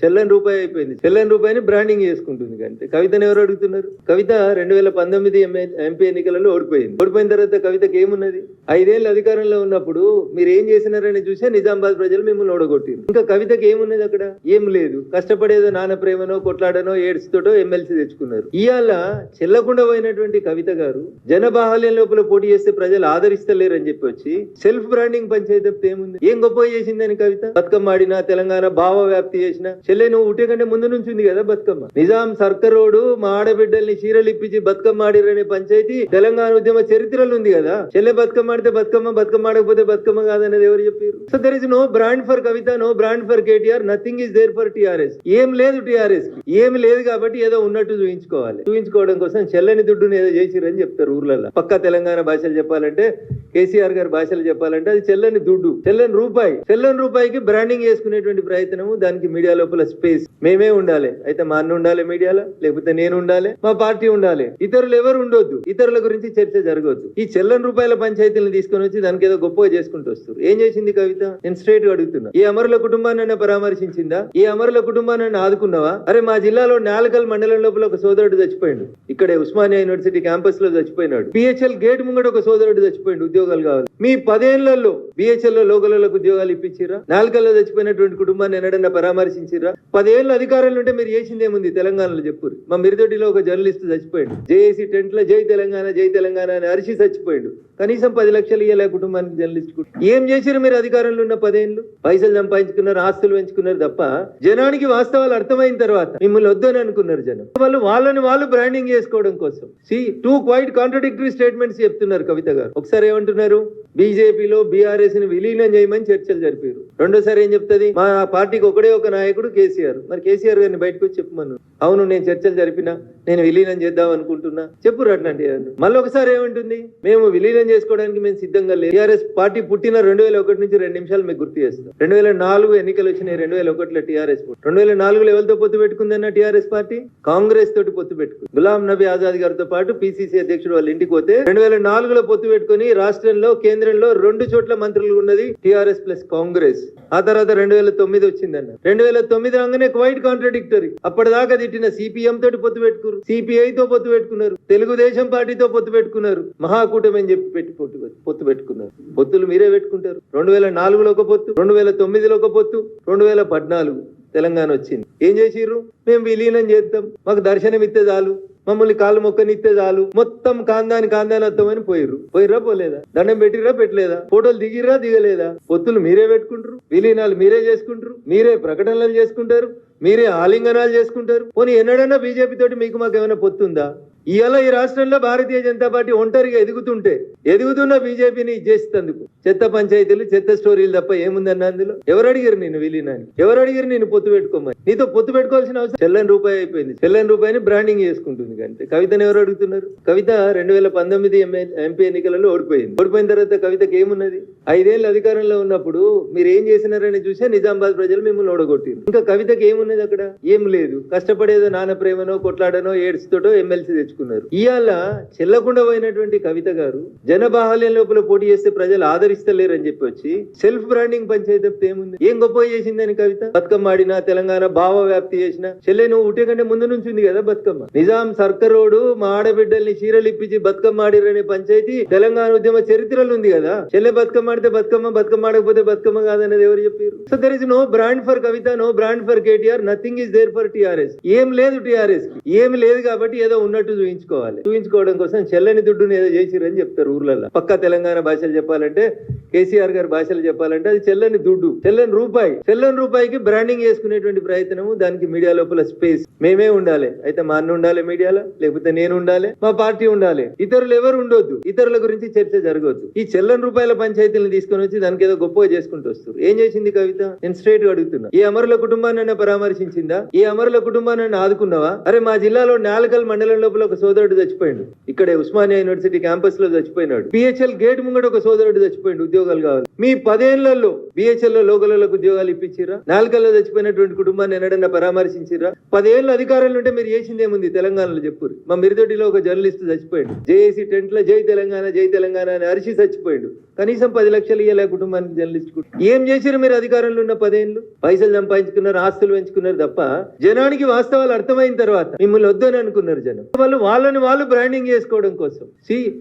చెల్లని రూపాయి అయిపోయింది. చెల్లని రూపాయిని బ్రాండింగ్ చేసుకుంటుంది. అంటే కవితను ఎవరు అడుగుతున్నారు? కవిత 2019 ఎంపీ ఎన్నికలలో ఓడిపోయిన తర్వాత కవితకి ఏమున్నది? 5 ఏళ్ళు అధికారంలో ఉన్నప్పుడు మీరు ఏం చేసినారని చూసే నిజామాబాద్ ప్రజలు మిమ్మల్ని ఓడగొట్టిరు. ఇంకా కవితకి ఏమున్నది అక్కడ? ఏం లేదు. కష్టపడేదో నాన్న ప్రేమనో కొట్లాడనో ఏడ్స్తోటో ఎమ్మెల్సీ తెచ్చుకున్నారు. ఇవాళ చెల్లకుండా పోయినటువంటి కవిత గారు జనబాహల్యం లోపల పోటీ చేస్తే ప్రజలు ఆదరిస్తలేరని చెప్పి వచ్చి సెల్ఫ్ బ్రాండింగ్ పంచాయతీ ఏముంది? ఏం గొప్ప చేసిందని కవిత? బతుకమ్మ ఆడినా, తెలంగాణ భావ వ్యాప్తి చేసిన చెల్లె నువ్వు ఉట్టే కంటే ముందు నుంచి ఉంది కదా బతుకమ్మ. నిజాం సర్కరోడు మా ఆడబిడ్డల్ని చీరలు ఇప్పించి బతుకమ్మ ఆడిరనే పంచాయతీ తెలంగాణ ఉద్యమ చరిత్రలో ఉంది కదా. చెల్లె బతుకమ్మ ఆడితే బతుకమ్మ, బతుకమ్మ ఆడకపోతే బతుకమ్మ కాదనేది ఎవరు చెప్పారు? So there is no brand for Kavitha, no brand for KTR, nothing is there for TRS. ఏం లేదు టీఆర్ఎస్ కి, ఏమి లేదు కాబట్టి ఏదో ఉన్నట్టు చూపించుకోవాలి. చూపించుకోవడం కోసం చెల్లని దుడ్డుని ఏదో చేసిరని చెప్తారు ఊర్లలో. పక్క తెలంగాణ భాషలు చెప్పాలంటే, కేసీఆర్ గారి భాషలు చెప్పాలంటే అది చెల్లని దుడ్డు, చెల్లని రూపాయి. చెల్లని రూపాయికి బ్రాండింగ్ చేసుకునేటువంటి ప్రయత్నము, దానికి మీడియా లోపల స్పేస్ మేమే ఉండాలి. అయితే మా అన్న ఉండాలి మీడియాలో, లేకపోతే నేను ఉండాలి, మా పార్టీ ఉండాలి. ఇతరులు ఎవరు ఉండొద్దు, ఇతరుల గురించి చర్చ జరగవద్దు. ఈ చెల్లని రూపాయల పంచాయతీలను తీసుకొని వచ్చి దానికి ఏదో గొప్పగా చేసుకుంటూ వస్తారు. ఏం చేసింది కవిత? నేను స్ట్రైట్ గా అడుగుతున్నా. ఈ అమరుల కుటుంబాన్ని పరామర్శించిందా? ఈ అమరుల కుటుంబాన్ని ఆదుకున్నావా? అరే మా జిల్లాలో నాలకల్ మండలం లోపల ఒక సోదరుడు చచ్చిపోయిండు. ఇక్కడే ఉస్మానియా యూనివర్సిటీ క్యాంపస్ లో చచ్చిపోయినాడు. బిహెచ్ఎల్ గేట్ ముంగడ ఒక సోదరుడు చచ్చిపోయిండు. ఉద్యోగాలు కావాలి. మీ 10 ఏళ్లలో బిహెచ్ఎల్ లో లోకలకు ఉద్యోగాలు ఇప్పించిరా? నాలుకల్లో చచ్చిపోయినటువంటి కుటుంబాన్ని ఎన్నడన్నా పరామర్శించిరా? 10 ఏళ్ళు అధికారంలో ఉంటే మీరు చేసింది ఏముంది తెలంగాణలో చెప్పురు. మా మిరిదొడ్డిలో ఒక జర్నలిస్ట్ చచ్చిపోయాడు. జేఏసీ టెంట్ లో జై తెలంగాణ అని అరిచి చచ్చిపోయాడు. కనీసం 10 లక్షలు ఇయ్యలే కుటుంబానికి జర్నలిస్ట్. ఏం చేశారు మీరు అధికారంలో ఉన్న 10 ఏళ్ళు? పైసలు సంపాదించుకున్నారు, ఆస్తులు పెంచుకున్నారు తప్ప జనానికి వాస్తవాలు అర్థమైన తర్వాత మిమ్మల్ని వద్దని అనుకున్నారు జనం. వాళ్ళు బ్రాండింగ్ చేసుకోవడం కోసం టూ క్వైట్ కాంట్రడిక్టరీ స్టేట్మెంట్స్ చెప్తున్నారు కవిత గారు. ఒకసారి ఏమంటున్నారు? బీజేపీలో బీఆర్ఎస్ ని విలీనం చేయమని చర్చలు జరిపారు. రెండోసారి ఏం చెప్తుంది? మా పార్టీకి ఒకడే ఒక నాయకుడు కేసీఆర్. మరి కేసీఆర్ గారిని బయటకు వచ్చి చెప్పమను. అవును నేను చర్చలు జరిపినా, నేను విలీనం చేద్దాం అనుకుంటున్నా చెప్పురు అట్లాంటి. మళ్ళీ ఒకసారి ఏమంటుంది? మేము విలీనం చేసుకోవడానికి మేము సిద్ధంగా లేదు. టీఆర్ఎస్ పార్టీ పుట్టిన 2001 నుంచి 2 నిమిషాలు మీకు గుర్తు చేస్తాం. 2004 ఎన్నికలు వచ్చినాయి. 2001లో టీఆర్ఎస్ 2004లో ఎవరితో పొత్తు పెట్టుకుందన్న టీఆర్ఎస్ పార్టీ? కాంగ్రెస్ తోటి పొత్తు పెట్టుకుంది. గులాం నబీ ఆజాద్ గారితో పాటు పిసిసి అధ్యక్షుడు వాళ్ళ ఇంటికి పోతే 2004లో పొత్తు పెట్టుకుని రాష్ట్రంలో కేంద్రంలో 2 చోట్ల మంత్రులు ఉన్నది టీఆర్ఎస్ ప్లస్ కాంగ్రెస్. ఆ తర్వాత 2009 వచ్చిందన్న. 2009 రాగానే క్వైట్ కాంట్రడిక్టరీ. అప్పటిదాకా తిట్టిన సిపిఎం తోటి పొత్తు పెట్టుకున్నారు, సిపిఐ తో పొత్తు పెట్టుకున్నారు, తెలుగుదేశం పార్టీతో పొత్తు పెట్టుకున్నారు, మహాకూటమి అని చెప్పి పొత్తు పెట్టుకున్నారు. పొత్తులు మీరే పెట్టుకుంటారు. 2004లో ఒక పొత్తు, 2009లో ఒక పొత్తు, 2014 తెలంగాణ వచ్చింది. ఏం చేసిర్రు? మేము విలీనం చేస్తాం, మాకు దర్శనం ఇస్తే చాలు, మమ్మల్ని కాళ్ళు మొక్కనిస్తే చాలు, మొత్తం కాందాని వస్తామని పోయిర్రా పోలేదా? దండం పెట్టిర్రా పెట్టలేదా? ఫోటోలు దిగలేదా? పొత్తులు మీరే పెట్టుకుంటారు, విలీనాలు మీరే చేసుకుంటారు, మీరే ప్రకటనలు చేసుకుంటారు, మీరే ఆలింగనాలు చేసుకుంటారు. పోనీ ఎన్నడన్నా బీజేపీ తోటి మీకు మాకు ఏమైనా పొత్తుందా? ఇవాళ ఈ రాష్ట్రంలో భారతీయ జనతా పార్టీ ఒంటరిగా ఎదుగుతున్న బీజేపీని చేసేందుకు చెత్త పంచాయతీలు, చెత్త స్టోరీలు తప్ప ఏముందన్న అందులో? ఎవరు అడిగారు నేను విలీనాన్ని? ఎవరు అడిగారు నేను పొత్తు పెట్టుకోమని? నీతో పొత్తు పెట్టుకోవాల్సిన అవసరం చెల్లని రూపాయి అయిపోయింది. చెల్లని రూపాయిని బ్రాండింగ్ చేసుకుంటుంది. అంటే కవితను ఎవరు అడుగుతున్నారు? కవిత 2019 ఎంపీ ఎన్నికలలో ఓడిపోయిన తర్వాత కవితకి ఏమున్నది? 5 ఏళ్ళు అధికారంలో ఉన్నప్పుడు మీరు ఏం చేసినారని చూసే నిజామాబాద్ ప్రజలు మిమ్మల్ని ఓడగొట్టిరు. ఇంకా కవితకి ఏమున్నది అక్కడ? ఏం లేదు. కష్టపడేదో నాన్న ప్రేమనో కొట్లాడనో ఏడ్స్తోటో ఎమ్మెల్సీ తెచ్చుకున్నారు. ఇవాళ చెల్లకుండా పోయినటువంటి కవిత గారు జనబాహల్యం లోపల పోటీ చేస్తే ప్రజలు ఆదరిస్తలేరని చెప్పి వచ్చి సెల్ఫ్ బ్రాండింగ్ పంచాయతీ ఏముంది? ఏం గొప్ప చేసిందని కవిత? బతుకమ్మ ఆడినా, తెలంగాణ భావ వ్యాప్తి చేసిన చెల్లె నువ్వు ఉట్టే కంటే ముందు నుంచి ఉంది కదా బతుకమ్మ. నిజాం సర్కరోడు మా ఆడబిడ్డల్ని చీరలు ఇప్పించి బతుకమ్మ ఆడిరనే పంచాయతీ తెలంగాణ ఉద్యమ చరిత్రలో ఉంది కదా. చెల్లె బతుకమ్మ ఆడితే బతుకమ్మ, బతుకమ్మ ఆడకపోతే బతుకమ్మ కాదనేది ఎవరు చెప్పారు? So there is no brand for Kavitha, no brand for KTR, nothing is there for TRS. ఏం లేదు టీఆర్ఎస్ కి, ఏమి లేదు కాబట్టి ఏదో ఉన్నట్టు చూపించుకోవాలి. చూపించుకోవడం కోసం చెల్లని దుడ్డుని ఏదో చేసిరని చెప్తారు ఊర్లలో. పక్క తెలంగాణ భాషలు చెప్పాలంటే, కేసీఆర్ గారి భాషలు చెప్పాలంటే అది చెల్లని దుడ్డు, చెల్లని రూపాయి. చెల్లని రూపాయికి బ్రాండింగ్ చేసుకునేటువంటి ప్రయత్నము, దానికి మీడియా లోపల స్పేస్ మేమే ఉండాలి. అయితే మా అన్న ఉండాలి మీడియాలో, లేకపోతే నేను ఉండాలి, మా పార్టీ ఉండాలి. ఇతరులు ఎవరు ఉండొద్దు, ఇతరుల గురించి చర్చ జరగవద్దు. ఈ చెల్లని రూపాయల పంచాయతీలను తీసుకొని వచ్చి దానికి ఏదో గొప్పగా చేసుకుంటూ వస్తారు. ఏం చేసింది కవిత? నేను స్ట్రైట్ గా అడుగుతున్నా. ఈ అమరుల కుటుంబాన్ని పరామర్శించిందా? ఈ అమరుల కుటుంబాన్ని ఆదుకున్నావా? అరే మా జిల్లాలో నాలకల్ మండలం లోపల ఒక సోదరుడు చచ్చిపోయిండు. ఇక్కడే ఉస్మానియా యూనివర్సిటీ క్యాంపస్ లో చచ్చిపోయినాడు. బిహెచ్ఎల్ గేట్ ముంగడ ఒక సోదరుడు చచ్చిపోయిండు. ఉద్యోగాలు కావాలి. మీ 10 ఏళ్లలో బిహెచ్ఎల్ లో లోకలకు ఉద్యోగాలు ఇప్పించిరా? నాలుకల్లో చచ్చిపోయినటువంటి కుటుంబాన్ని ఎన్నడన్నా పరామర్శించిరా? 10 ఏళ్ళు అధికారంలో ఉంటే మీరు చేసింది ఏముంది తెలంగాణలో చెప్పురు. మా మిరిదొడ్డిలో ఒక జర్నలిస్ట్ చచ్చిపోయాడు. జేఏసీ టెంట్ లో జై తెలంగాణ అని అరిచి చచ్చిపోయాడు. కనీసం 10 లక్షలు ఇయ్యలే కుటుంబానికి జర్నలిస్ట్ ఏం చేశారు మీరు అధికారంలో ఉన్న 10 ఏళ్ళు? పైసలు సంపాదించుకున్నారు, ఆస్తులు పెంచుకున్నారు తప్ప జనానికి వాస్తవాలు అర్థమైన తర్వాత మిమ్మల్ని వద్దని అనుకున్నారు జనం. వాళ్ళని వాళ్ళు బ్రాండింగ్ చేసుకోవడం కోసం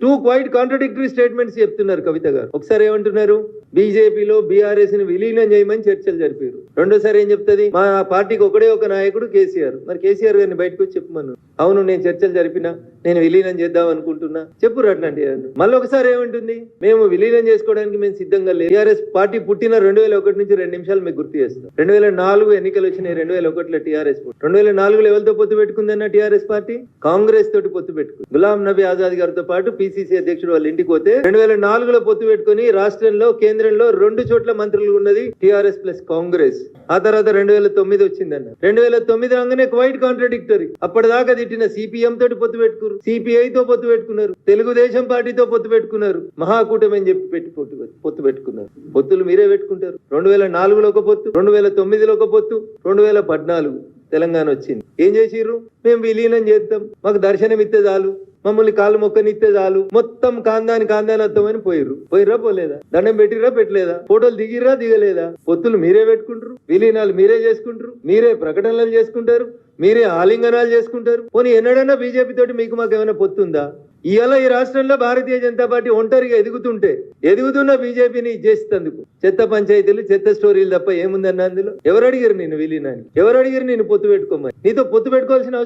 టూ క్వైట్ కాంట్రడిక్టరీ స్టేట్మెంట్స్ చెప్తున్నారు కవిత గారు. ఒకసారి ఏమంటున్నారు, బీజేపీలో బీఆర్ఎస్ ని విలీనం చేయమని చర్చలు జరిపారు. రెండోసారి ఏం చెప్తుంది, మా పార్టీకి ఒకడే ఒక నాయకుడు కేసీఆర్. మరి కేసీఆర్ గారిని బయటకు వచ్చి చెప్పమను, అవును నేను చర్చలు జరిపినా, నేను విలీనం చేద్దాం అనుకుంటున్నా చెప్పురు అట్లాంటి. మళ్ళీ ఒకసారి ఏమంటుంది, మేము విలీనం చేసుకోవడానికి మేము సిద్ధంగా లేదు. టీఆర్ఎస్ పార్టీ పుట్టిన 2001 నుంచి 2 నిమిషాలు మీకు గుర్తు చేస్తాం. 2004 ఎన్నికలు వచ్చినాయి. 2001లో టీఆర్ఎస్ 2004లో ఎవరితో పొత్తు పెట్టుకుందన్న టీఆర్ఎస్ పార్టీ? కాంగ్రెస్ తోటి పొత్తు పెట్టుకుంది. గులాం నబీ ఆజాద్ గారితో పాటు పిసిసి అధ్యక్షుడు వాళ్ళ ఇంటికి పోతే 2004లో పొత్తు పెట్టుకుని రాష్ట్రంలో కేంద్రంలో 2 చోట్ల మంత్రులు ఉన్నది టీఆర్ఎస్ ప్లస్ కాంగ్రెస్. ఆ తర్వాత 2009 వచ్చిందన్న. 2009 రాగానే క్వైట్ కాంట్రడిక్టరీ. అప్పటిదాకా తిట్టిన సిపిఎం తోటి పొత్తు పెట్టుకున్నారు, సిపిఐ తో పొత్తు పెట్టుకున్నారు, తెలుగుదేశం పార్టీతో పొత్తు పెట్టుకున్నారు, మహాకూటమి అని చెప్పి పొత్తు పెట్టుకున్నారు. పొత్తులు మీరే పెట్టుకుంటారు. 2004లో ఒక పొత్తు, 2009లో ఒక పొత్తు, 2014 తెలంగాణ వచ్చింది. ఏం చేసిర్రు, మేము విలీనం చేస్తాం, మాకు దర్శనం ఇస్తే చాలు, మమ్మల్ని కాళ్ళు మొక్కనిస్తే చాలు, మొత్తం కాందాని వస్తామని పోయిర్రా పోలేదా? దండం పెట్టిర్రా పెట్టలేదా? ఫోటోలు దిగిర్రా దిగలేదా? పొత్తులు మీరే పెట్టుకుంటారు, విలీనాలు మీరే చేసుకుంటారు, మీరే ప్రకటనలు చేసుకుంటారు, మీరే ఆలింగనాలు చేసుకుంటారు. పోనీ ఎన్నడన్నా బీజేపీ తోటి మీకు మాకు ఏమైనా పొత్తుందా? ఇవాళ ఈ రాష్ట్రంలో భారతీయ జనతా పార్టీ ఒంటరిగా ఎదుగుతున్న బీజేపీని చేసేందుకు చెత్త పంచాయతీలు, చెత్త స్టోరీలు తప్ప ఏముందన్న అందులో? ఎవరు అడిగారు నేను విలీనాన్ని? ఎవరు అడిగారు నేను పొత్తు పెట్టుకోమని? నీతో పొత్తు పెట్టుకోవాల్సిన అవసరం